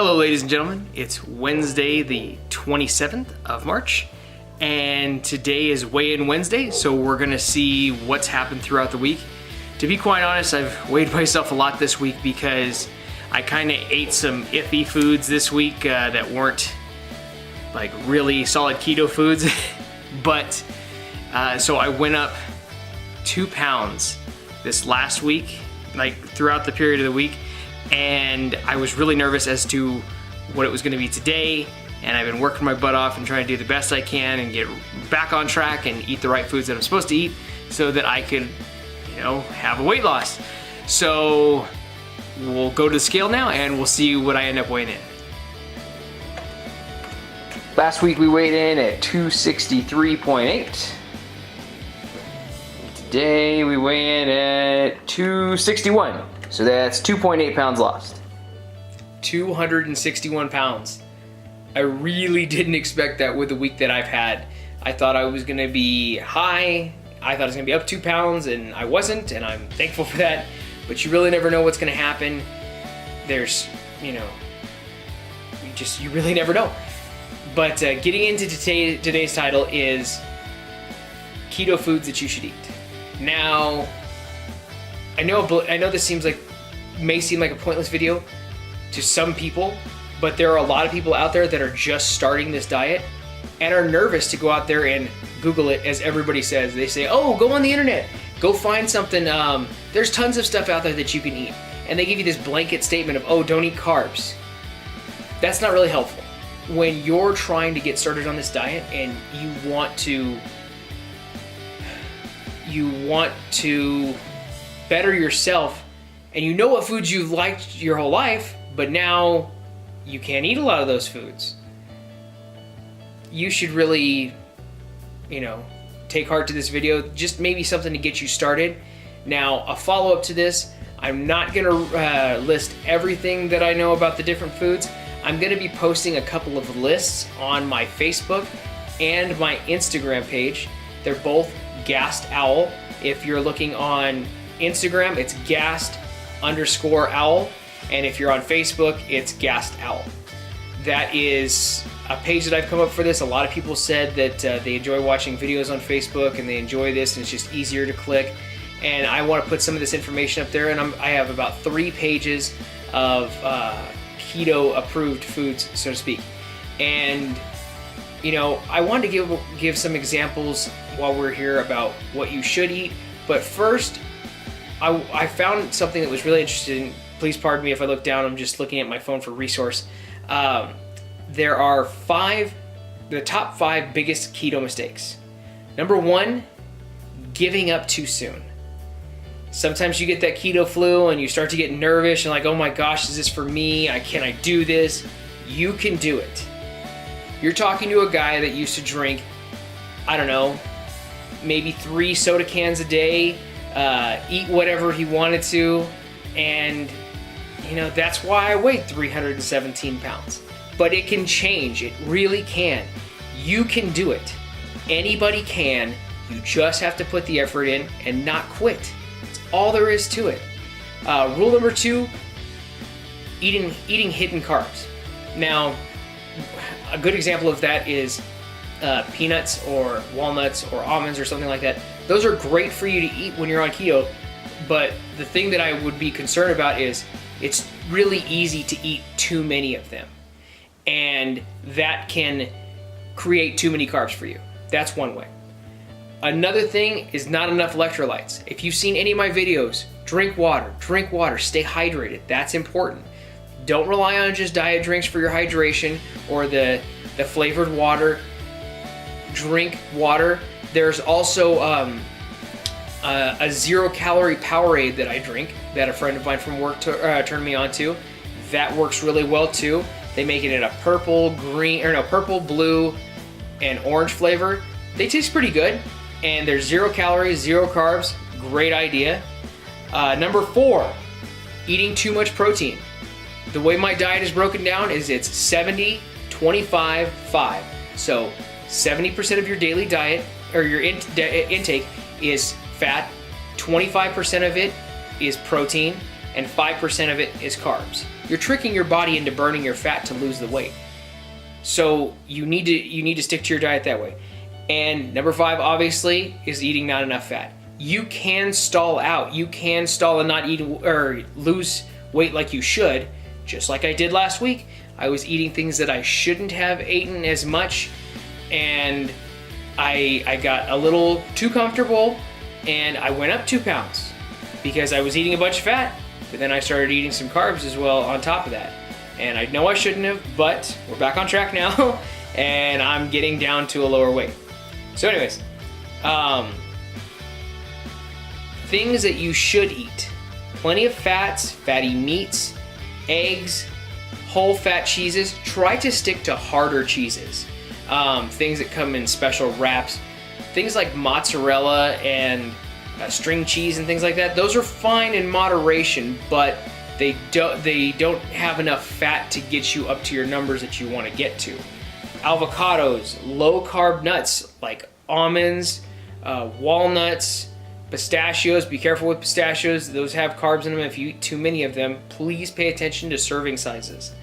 Hello ladies and gentlemen, it's Wednesday the 27th of March and today is weigh-in Wednesday, so we're gonna see what's happened throughout the week. To be quite honest, I've weighed myself a lot this week because I kinda ate some iffy foods this week that weren't like really solid keto foods, but so I went up 2 pounds this last week, like throughout the period of the week. And I was really nervous as to what it was gonna be today, and I've been working my butt off and trying to do the best I can and get back on track and eat the right foods that I'm supposed to eat so that I could, have a weight loss. So we'll go to the scale now and we'll see what I end up weighing in. Last week we weighed in at 263.8. Today we weigh in at 261. So that's 2.8 pounds lost. 261 pounds. I really didn't expect that with the week that I've had. I thought I was gonna be high. I thought I was gonna be up 2 pounds and I wasn't, and I'm thankful for that. But you really never know what's gonna happen. There's, you really never know. But getting into today's title is keto foods that you should eat. Now, I know this may seem like a pointless video to some people, but there are a lot of people out there that are just starting this diet and are nervous to go out there and Google it, as everybody says. They say, oh, go on the internet, go find something. There's tons of stuff out there that you can eat. And they give you this blanket statement of, oh, don't eat carbs. That's not really helpful. When you're trying to get started on this diet and you want to better yourself, and you know what foods you've liked your whole life, but now you can't eat a lot of those foods. You should really, take heart to this video, just maybe something to get you started. Now, a follow-up to this, I'm not gonna list everything that I know about the different foods. I'm gonna be posting a couple of lists on my Facebook and my Instagram page. They're both Gassed Owl. If you're looking on Instagram, it's gassed_owl, and if you're on Facebook, it's Gassed Owl. That is a page that I've come up for this. A lot of people said that they enjoy watching videos on Facebook and they enjoy this and it's just easier to click. And I want to put some of this information up there, and I have about 3 pages of keto approved foods, so to speak. And I wanted to give some examples while we're here about what you should eat, but first I found something that was really interesting. Please pardon me if I look down, I'm just looking at my phone for resource. There are the top 5 biggest keto mistakes. Number 1, giving up too soon. Sometimes you get that keto flu and you start to get nervous and like, oh my gosh, is this for me? Can I do this? You can do it. You're talking to a guy that used to drink, I don't know, maybe 3 soda cans a day, eat whatever he wanted to, and that's why I weighed 317 pounds. But it can change, it really can. You can do it. Anybody can. You just have to put the effort in and not quit. That's all there is to it. Rule number 2, eating hidden carbs. Now, a good example of that is peanuts or walnuts or almonds or something like that. Those are great for you to eat when you're on keto, but the thing that I would be concerned about is it's really easy to eat too many of them, and that can create too many carbs for you. That's one way. Another thing is not enough electrolytes. If you've seen any of my videos, drink water, stay hydrated. That's important. Don't rely on just diet drinks for your hydration or the flavored water. Drink water. There's also a 0-calorie Powerade that I drink that a friend of mine from work turned me on to. That works really well too. They make it in a purple, blue, and orange flavor. They taste pretty good, and they're 0 calories, 0 carbs. Great idea. Number 4, eating too much protein. The way my diet is broken down is it's 70, 25, 5. So 70% of your daily diet or your intake is fat, 25% of it is protein, and 5% of it is carbs. You're tricking your body into burning your fat to lose the weight. So you need to stick to your diet that way. And number 5, obviously, is eating not enough fat. You can stall out. You can stall and not eat or lose weight like you should, just like I did last week. I was eating things that I shouldn't have eaten as much, and I got a little too comfortable, and I went up 2 pounds because I was eating a bunch of fat, but then I started eating some carbs as well on top of that. And I know I shouldn't have, but we're back on track now, and I'm getting down to a lower weight. So anyways, things that you should eat. Plenty of fats, fatty meats, eggs, whole fat cheeses. Try to stick to harder cheeses. Things that come in special wraps. Things like mozzarella and string cheese and things like that. Those are fine in moderation, but they don't have enough fat to get you up to your numbers that you want to get to. Avocados, low carb nuts like almonds, walnuts, pistachios. Be careful with pistachios. Those have carbs in them. If you eat too many of them, please pay attention to serving sizes.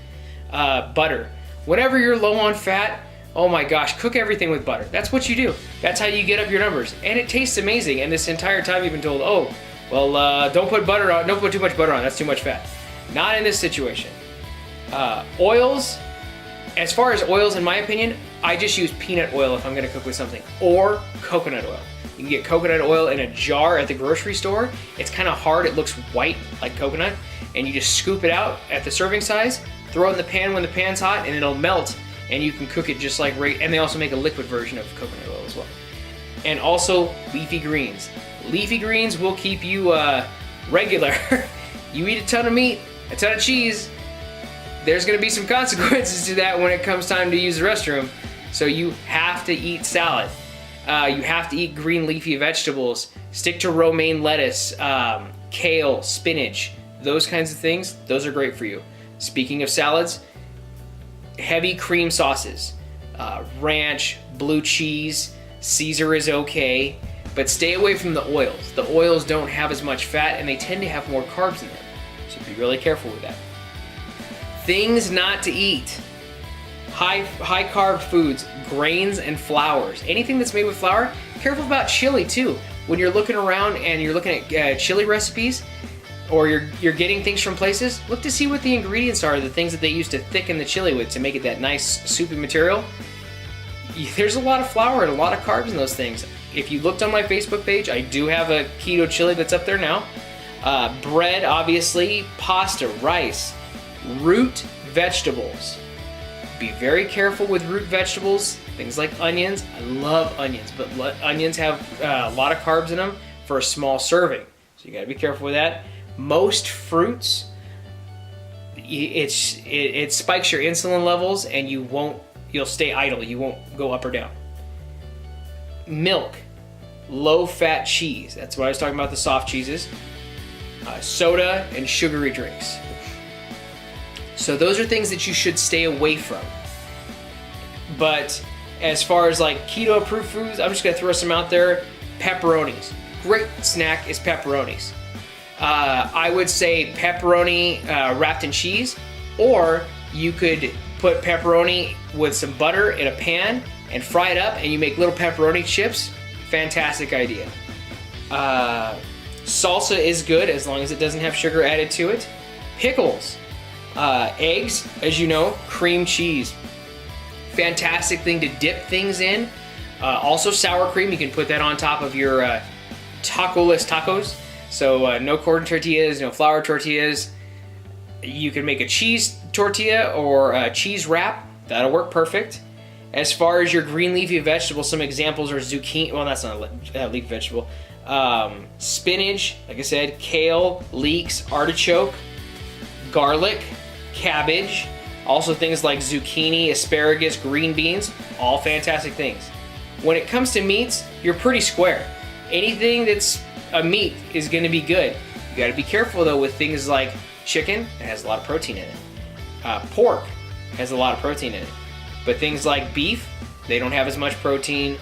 Butter. Whenever you're low on fat, oh my gosh, cook everything with butter. That's what you do. That's how you get up your numbers. And it tastes amazing. And this entire time you've been told, oh, well, don't put butter on. Don't put too much butter on. That's too much fat. Not in this situation. Oils. As far as oils, in my opinion, I just use peanut oil if I'm going to cook with something, or coconut oil. You can get coconut oil in a jar at the grocery store. It's kind of hard. It looks white like coconut, and you just scoop it out at the serving size, throw it in the pan when the pan's hot, and it'll melt, and you can cook it just like and they also make a liquid version of coconut oil as well. And also leafy greens. Leafy greens will keep you regular. You eat a ton of meat, a ton of cheese, there's going to be some consequences to that when it comes time to use the restroom. So you have to eat salad. You have to eat green leafy vegetables. Stick to romaine lettuce, kale, spinach, those kinds of things. Those are great for you. Speaking of salads, heavy cream sauces, ranch, blue cheese, Caesar is okay, but stay away from the oils. The oils don't have as much fat and they tend to have more carbs in them. So be really careful with that. Things not to eat. High carb foods, grains and flours. Anything that's made with flour. Careful about chili too. When you're looking around and you're looking at chili recipes, or you're getting things from places, look to see what the ingredients are, the things that they use to thicken the chili with to make it that nice soupy material. There's a lot of flour and a lot of carbs in those things. If you looked on my Facebook page, I do have a keto chili that's up there now. Bread, obviously, pasta, rice, root vegetables. Be very careful with root vegetables. Things like onions. I love onions, but onions have a lot of carbs in them for a small serving. So you gotta be careful with that. Most fruits, it spikes your insulin levels and you'll stay idle. You won't go up or down. Milk, low-fat cheese. That's what I was talking about, the soft cheeses. Soda and sugary drinks. So those are things that you should stay away from. But as far as like keto approved foods, I'm just gonna throw some out there. Pepperonis. Great snack is pepperonis. I would say pepperoni wrapped in cheese, or you could put pepperoni with some butter in a pan and fry it up and you make little pepperoni chips. Fantastic idea. Salsa is good as long as it doesn't have sugar added to it. Pickles. Eggs, as you know, cream cheese. Fantastic thing to dip things in. Also sour cream, you can put that on top of your taco-less tacos. So no corn tortillas, no flour tortillas. You can make a cheese tortilla or a cheese wrap. That'll work perfect. As far as your green leafy vegetables, some examples are zucchini. Well, that's not a leafy vegetable. Spinach, like I said, kale, leeks, artichoke, garlic, cabbage, also things like zucchini, asparagus, green beans, all fantastic things. When it comes to meats, you're pretty square. Anything that's a meat is going to be good. You got to be careful though with things like chicken. It has a lot of protein in it. Pork has a lot of protein in it. But things like beef, they don't have as much protein.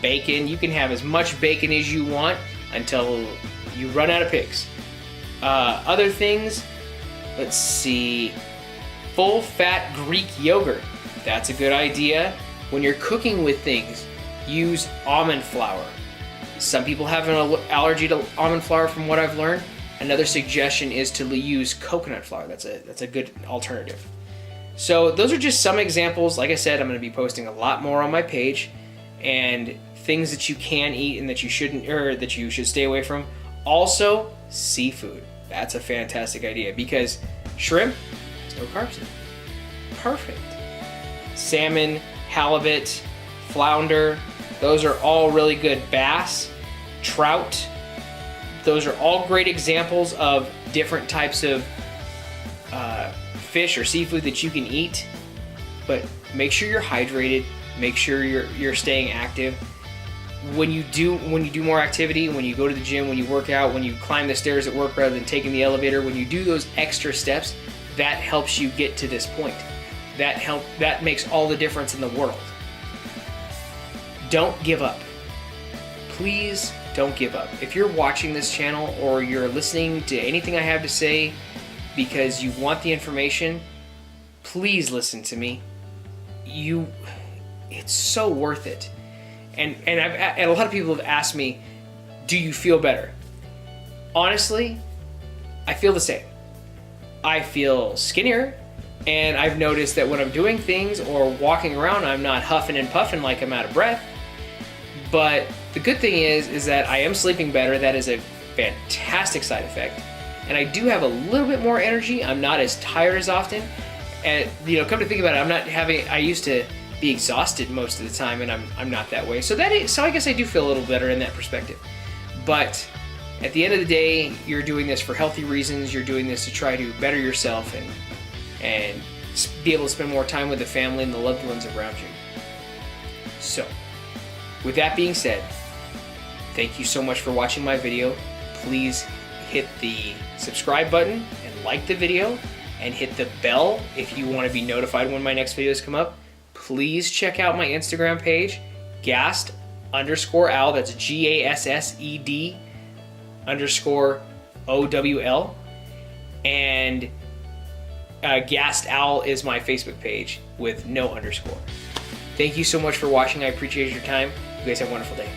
Bacon, you can have as much bacon as you want until you run out of pigs. Other things, let's see, full fat Greek yogurt. That's a good idea. When you're cooking with things, use almond flour. Some people have an allergy to almond flour from what I've learned. Another suggestion is to use coconut flour. That's a good alternative. So those are just some examples. Like I said, I'm going to be posting a lot more on my page, and things that you can eat and that you shouldn't, or that you should stay away from. Also, seafood. That's a fantastic idea because shrimp, there's no carbs in it. Perfect. Salmon, halibut, flounder, those are all really good. Bass, trout, those are all great examples of different types of fish or seafood that you can eat, but make sure you're hydrated, make sure you're staying active. When you do more activity, when you go to the gym, when you work out, when you climb the stairs at work rather than taking the elevator, when you do those extra steps, that helps you get to this point. That makes all the difference in the world. Don't give up. Please don't give up. If you're watching this channel or you're listening to anything I have to say because you want the information, please listen to me. It's so worth it. And a lot of people have asked me, do you feel better? Honestly, I feel the same. I feel skinnier, and I've noticed that when I'm doing things or walking around, I'm not huffing and puffing like I'm out of breath. But the good thing is that I am sleeping better. That is a fantastic side effect. And I do have a little bit more energy. I'm not as tired as often. And come to think about it, I used to be exhausted most of the time, and I'm not that way. So I guess I do feel a little better in that perspective. But at the end of the day, you're doing this for healthy reasons. You're doing this to try to better yourself and be able to spend more time with the family and the loved ones around you. So, with that being said, thank you so much for watching my video. Please hit the subscribe button and like the video, and hit the bell if you want to be notified when my next videos come up. Please check out my Instagram page, Gassed_Owl. That's GASSED_OWL. And Gassed Owl is my Facebook page with no underscore. Thank you so much for watching. I appreciate your time. You guys have a wonderful day.